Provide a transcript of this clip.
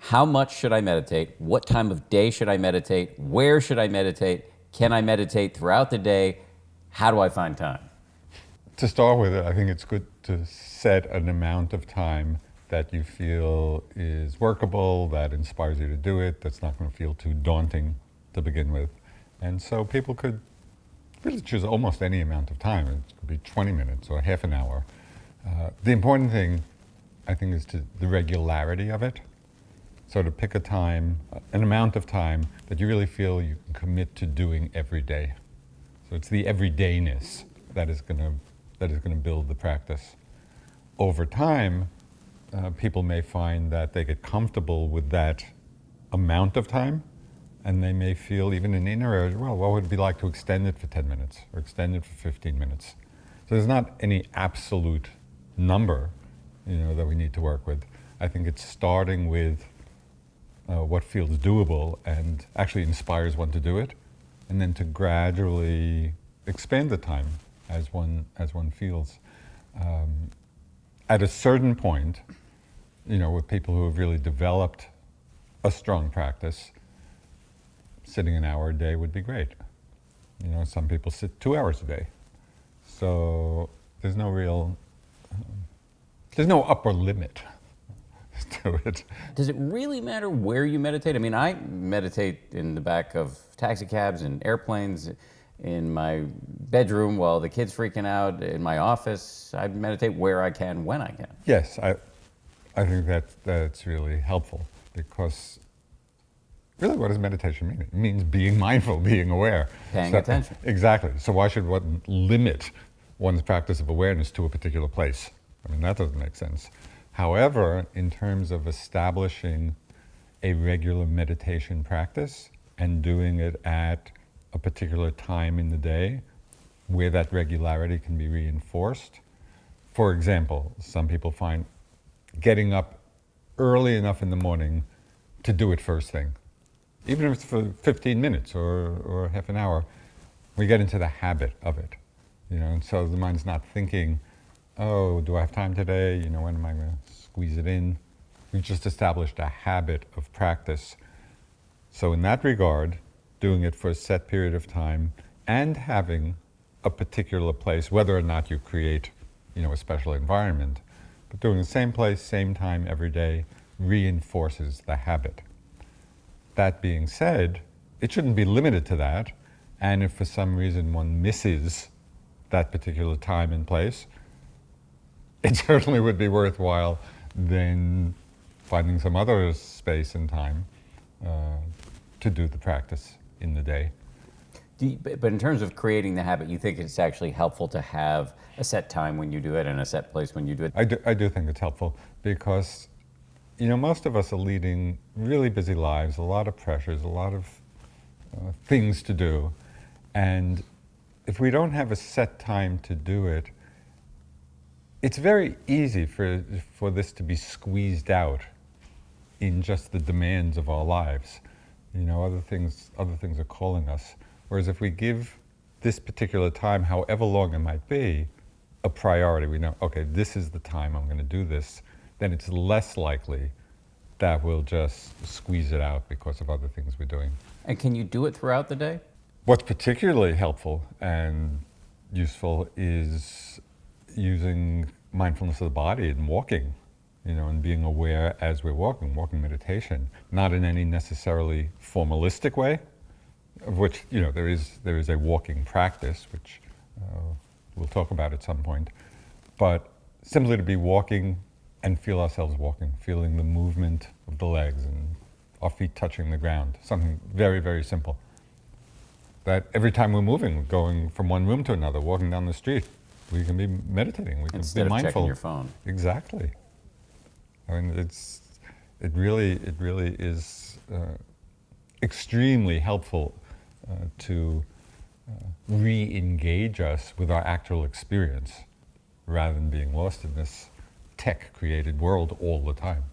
How much should I meditate? What time of day should I meditate? Where should I meditate? Can I meditate throughout the day? How do I find time? To start with, I think it's good to set an amount of time that you feel is workable, that inspires you to do it, that's not going to feel too daunting to begin with. And so people could really choose almost any amount of time. It could be 20 minutes or half an hour. The important thing, I think, is the regularity of it. So to pick a time, an amount of time that you really feel you can commit to doing every day. So it's the everydayness that is going to build the practice. Over time, people may find that they get comfortable with that amount of time, and they may feel even in inner areas, well, what would it be like to extend it for 10 minutes or extend it for 15 minutes? So there's not any absolute number, that we need to work with. I think it's starting with what feels doable and actually inspires one to do it, and then to gradually expand the time as one feels. At a certain point, with people who have really developed a strong practice, sitting an hour a day would be great. Some people sit 2 hours a day. So there's no upper limit to it. Does it really matter where you meditate? I mean, I meditate in the back of taxi cabs and airplanes, in my bedroom while the kid's freaking out, in my office. I meditate where I can, when I can. Yes, I think that's really helpful, because really, what does meditation mean? It means being mindful, being aware. Paying attention. Exactly. So why should one limit one's practice of awareness to a particular place? I mean, that doesn't make sense. However, in terms of establishing a regular meditation practice and doing it at a particular time in the day where that regularity can be reinforced. For example, some people find getting up early enough in the morning to do it first thing, even if it's for 15 minutes or half an hour, we get into the habit of it, and so the mind's not thinking, oh, do I have time today? When am I going to squeeze it in? We've just established a habit of practice. So in that regard, doing it for a set period of time and having a particular place, whether or not you create, a special environment, but doing the same place, same time every day reinforces the habit. That being said, it shouldn't be limited to that. And if for some reason one misses that particular time and place, it certainly would be worthwhile then finding some other space and time to do the practice in the day. But in terms of creating the habit, you think it's actually helpful to have a set time when you do it and a set place when you do it? I do think it's helpful, because most of us are leading really busy lives, a lot of pressures, a lot of things to do. And if we don't have a set time to do it, it's very easy for this to be squeezed out in just the demands of our lives. Other things are calling us. Whereas if we give this particular time, however long it might be, a priority, we know, okay, this is the time I'm going to do this, then it's less likely that we'll just squeeze it out because of other things we're doing. And can you do it throughout the day? What's particularly helpful and useful is using mindfulness of the body and walking, and being aware as we're walking meditation, not in any necessarily formalistic way, of which, there is a walking practice, which we'll talk about at some point, but simply to be walking and feel ourselves walking, feeling the movement of the legs and our feet touching the ground, something very, very simple. That every time we're moving, we're going from one room to another, walking down the street, we can be meditating, we can Instead be mindful. Instead of checking your phone. Exactly. I mean, it really is extremely helpful to re-engage us with our actual experience rather than being lost in this tech-created world all the time.